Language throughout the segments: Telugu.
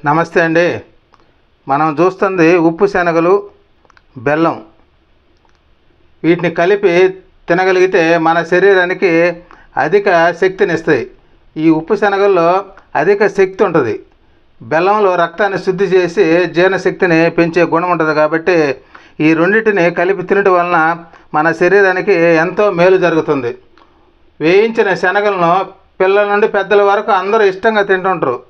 నమస్తే అండి. మనం చూస్తుంది ఉప్పు శనగలు, బెల్లం. వీటిని కలిపి తినగలిగితే మన శరీరానికి అధిక శక్తినిస్తాయి. ఈ ఉప్పు శనగల్లో అధిక శక్తి ఉంటుంది. బెల్లంలో రక్తాన్ని శుద్ధి చేసి జీర్ణశక్తిని పెంచే గుణం ఉంటుంది. కాబట్టి ఈ రెండింటిని కలిపి తినటం వలన మన శరీరానికి ఎంతో మేలు జరుగుతుంది. వేయించిన శనగలను పిల్లల నుండి పెద్దల వరకు అందరూ ఇష్టంగా తింటుంటారు.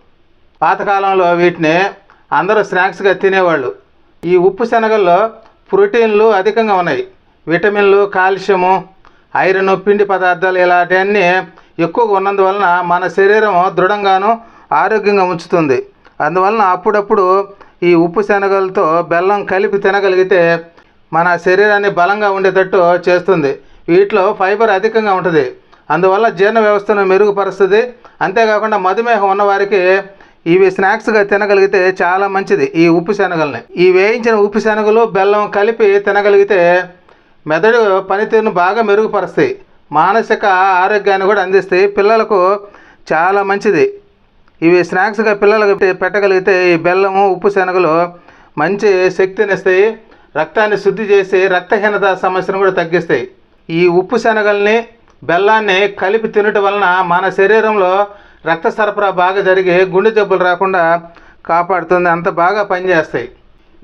పాతకాలంలో వీటిని అందరూ స్నాక్స్గా తినేవాళ్ళు. ఈ ఉప్పు శనగల్లో ప్రోటీన్లు అధికంగా ఉన్నాయి. విటమిన్లు, కాల్షియము, ఐరన్, పిండి పదార్థాలు ఇలాంటివన్నీ ఎక్కువగా ఉన్నందువలన మన శరీరం దృఢంగాను ఆరోగ్యంగా ఉంచుతుంది. అందువలన అప్పుడప్పుడు ఈ ఉప్పు శనగలతో బెల్లం కలిపి తినగలిగితే మన శరీరాన్ని బలంగా ఉండేటట్టు చేస్తుంది. వీటిలో ఫైబర్ అధికంగా ఉంటుంది. అందువల్ల జీర్ణ వ్యవస్థను మెరుగుపరుస్తుంది. అంతేకాకుండా మధుమేహం ఉన్నవారికి ఇవి స్నాక్స్గా తినగలిగితే చాలా మంచిది. ఈ ఉప్పు శనగల్ని, ఈ వేయించిన ఉప్పు శనగలు, బెల్లం కలిపి తినగలిగితే మెదడు పనితీరును బాగా మెరుగుపరుస్తాయి. మానసిక ఆరోగ్యాన్ని కూడా అందిస్తాయి. పిల్లలకు చాలా మంచిది. ఇవి స్నాక్స్గా పిల్లలకు పెట్టగలిగితే ఈ బెల్లము, ఉప్పు శనగలు మంచి శక్తినిస్తాయి. రక్తాన్ని శుద్ధి చేసి రక్తహీనత సమస్యను కూడా తగ్గిస్తాయి. ఈ ఉప్పు శనగల్ని, బెల్లాన్ని కలిపి తినటం వలన మన శరీరంలో రక్త సరఫరా బాగా జరిగి గుండె జబ్బులు రాకుండా కాపాడుతుంది. అంత బాగా పనిచేస్తాయి.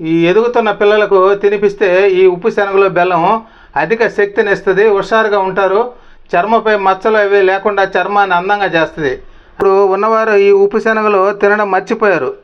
ఈ ఎదుగుతున్న పిల్లలకు తినిపిస్తే ఈ ఉప్పు శనగలు, బెల్లం అధిక శక్తిని ఇస్తుంది. హుషారుగా ఉంటారు. చర్మపై మచ్చలు అవి లేకుండా చర్మాన్ని అందంగా చేస్తుంది. ఇప్పుడు ఉన్నవారు ఈ ఉప్పు శనగలు తినడం మర్చిపోయారు.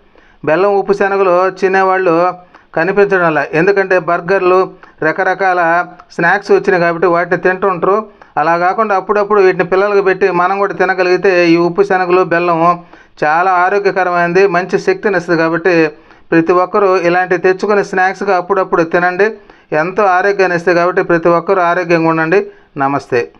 బెల్లం, ఉప్పు శనగలు తినేవాళ్ళు కనిపించడం వల్ల. ఎందుకంటే బర్గర్లు, రకరకాల స్నాక్స్ వచ్చినాయి కాబట్టి వాటిని తింటుంటారు. అలా కాకుండా అప్పుడప్పుడు వీటిని పిల్లలకు పెట్టి మనం కూడా తినగలిగితే ఈ ఉప్పు శనగలు, బెల్లం చాలా ఆరోగ్యకరమైనది, మంచి శక్తిని ఇస్తుంది. కాబట్టి ప్రతి ఒక్కరూ ఇలాంటివి తెచ్చుకుని స్నాక్స్గా అప్పుడప్పుడు తినండి. ఎంతో ఆరోగ్యాన్ని ఇస్తాయి. కాబట్టి ప్రతి ఒక్కరూ ఆరోగ్యంగా ఉండండి. నమస్తే.